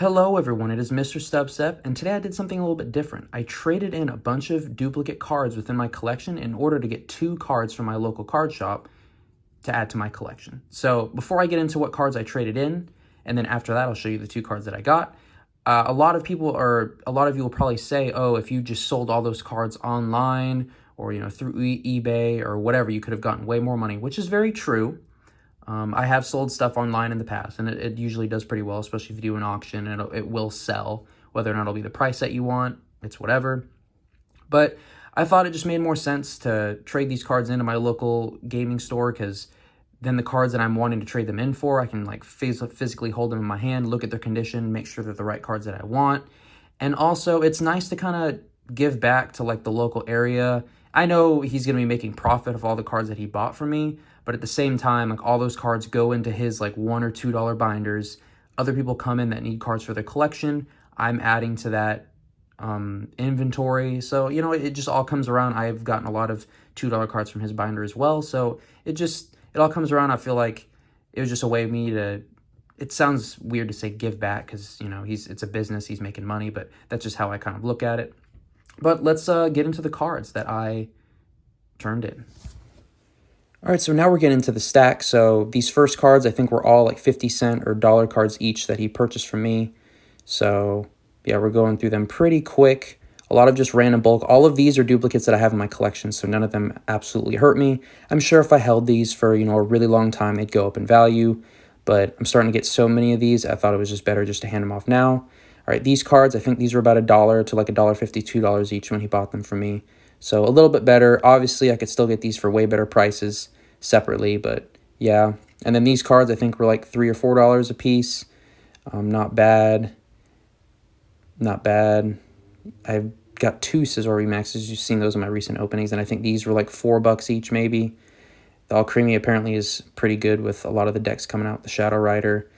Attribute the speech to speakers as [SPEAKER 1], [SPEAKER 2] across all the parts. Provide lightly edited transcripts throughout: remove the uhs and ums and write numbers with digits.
[SPEAKER 1] Hello everyone, it is MisterStubstep, and today I did something a little bit different. I traded in a bunch of duplicate cards within my collection in order to get 2 cards from my local card shop to add to my collection. So before I get into what cards I traded in, and then after that I'll show you the 2 cards that I got, a lot of you will probably say, oh, if you just sold all those cards online or through eBay or whatever, you could have gotten way more money, which is very true. I have sold stuff online in the past, and it usually does pretty well, especially if you do an auction, and it will sell. Whether or not it'll be the price that you want, it's whatever. But I thought it just made more sense to trade these cards into my local gaming store, because then the cards that I'm wanting to trade them in for, I can like physically hold them in my hand, look at their condition, make sure they're the right cards that I want. And also, it's nice to kind of give back to like the local area. I know he's going to be making profit of all the cards that he bought from me, but at the same time, like all those cards go into his like $1 or $2 binders. Other people come in that need cards for their collection. I'm adding to that inventory. So, it just all comes around. I've gotten a lot of $2 cards from his binder as well. So it all comes around. I feel like it was just a way of me to, it sounds weird to say give back because, it's a business, he's making money, but that's just how I kind of look at it. But let's get into the cards that I turned in. All right, so now we're getting into the stack. So these first cards, I think were all like 50-cent or dollar cards each that he purchased from me. So yeah, we're going through them pretty quick. A lot of just random bulk. All of these are duplicates that I have in my collection, so none of them absolutely hurt me. I'm sure if I held these for, a really long time, they'd go up in value. But I'm starting to get so many of these, I thought it was just better just to hand them off now. All right, these cards, I think these were about $1 to like $1.50, $2 each when he bought them from me. So a little bit better. Obviously, I could still get these for way better prices separately, but yeah. And then these cards, I think, were like $3 or $4 a piece. Not bad. Not bad. I've got 2 Scizor Remaxes. You've seen those in my recent openings, and I think these were like $4 each, maybe. The All Creamy apparently is pretty good with a lot of the decks coming out, the Shadow Rider.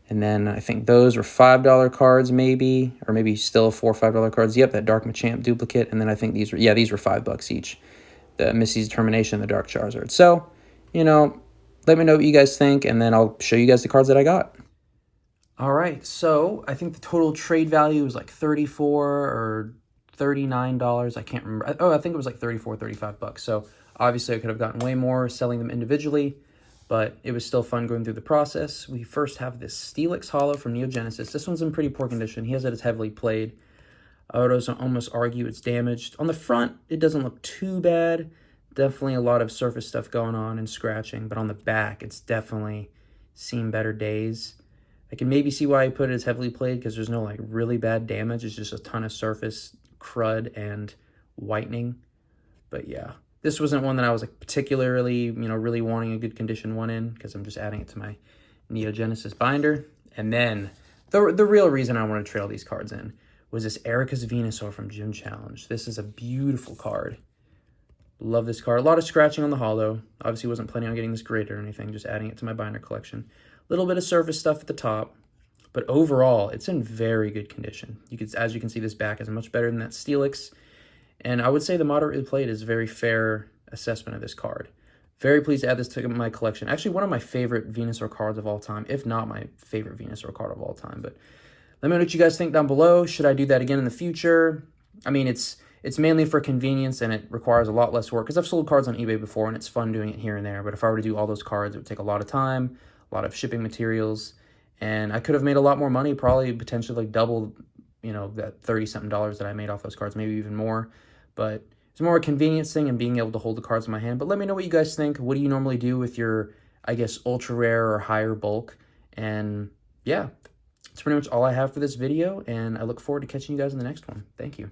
[SPEAKER 1] And then I think those were $5 cards, maybe, or maybe still $4 or $5 cards. Yep, that Dark Machamp duplicate. And then I think these were $5 each. The Misty's Determination, the Dark Charizard. So, let me know what you guys think, and then I'll show you guys the cards that I got. All right, so I think the total trade value was like $34 or $39. I can't remember. Oh, I think it was like $34, $35. So obviously I could have gotten way more selling them individually, but it was still fun going through the process. We first have this Steelix Holo from Neo Genesis. This one's in pretty poor condition. He has it as heavily played. I would almost argue it's damaged. On the front, it doesn't look too bad. Definitely a lot of surface stuff going on and scratching, but on the back, it's definitely seen better days. I can maybe see why I put it as heavily played, because there's no like really bad damage. It's just a ton of surface crud and whitening. But yeah, this wasn't one that I was like particularly, really wanting a good condition one in, because I'm just adding it to my Neo Genesis binder. And then the real reason I want to trade all these cards in was this Erica's Venusaur from Gym Challenge. This is a beautiful card. Love this card. A lot of scratching on the holo. Obviously wasn't planning on getting this graded or anything, just adding it to my binder collection. A little bit of surface stuff at the top, but overall, it's in very good condition. As you can see, this back is much better than that Steelix, and I would say the moderately played is a very fair assessment of this card. Very pleased to add this to my collection. Actually, one of my favorite Venusaur cards of all time, if not my favorite Venusaur card of all time. But let me know what you guys think down below. Should I do that again in the future? I mean, it's mainly for convenience, and it requires a lot less work, because I've sold cards on eBay before, and it's fun doing it here and there. But if I were to do all those cards, it would take a lot of time, a lot of shipping materials, and I could have made a lot more money, probably potentially like double, that $30-something that I made off those cards, maybe even more. But it's more a convenience thing and being able to hold the cards in my hand. But let me know what you guys think. What do you normally do with your, I guess, ultra rare or higher bulk? And yeah, that's pretty much all I have for this video, and I look forward to catching you guys in the next one. Thank you.